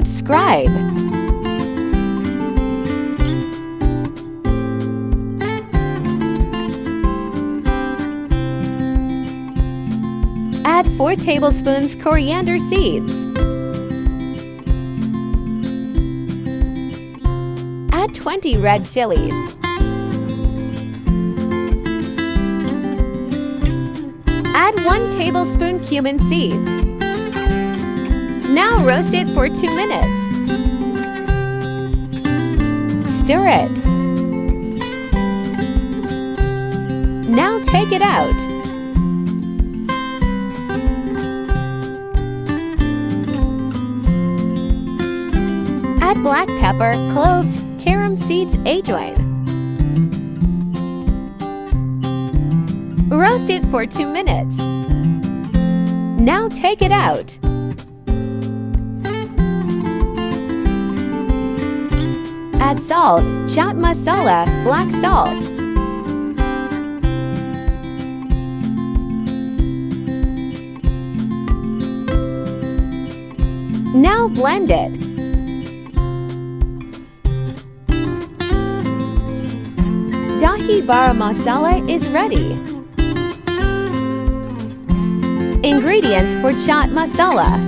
subscribe. Add 4 tablespoons coriander seeds. Add 20 red chilies. Add 1 tablespoon cumin seeds. Now roast it for 2 minutes. Stir it. Now take it out. Add black pepper, cloves, carom seeds, ajoin. Roast it for 2 minutes. Now take it out. Add salt, chaat masala, black salt. Now blend it. Dahi Baray masala is ready. Ingredients for chaat masala: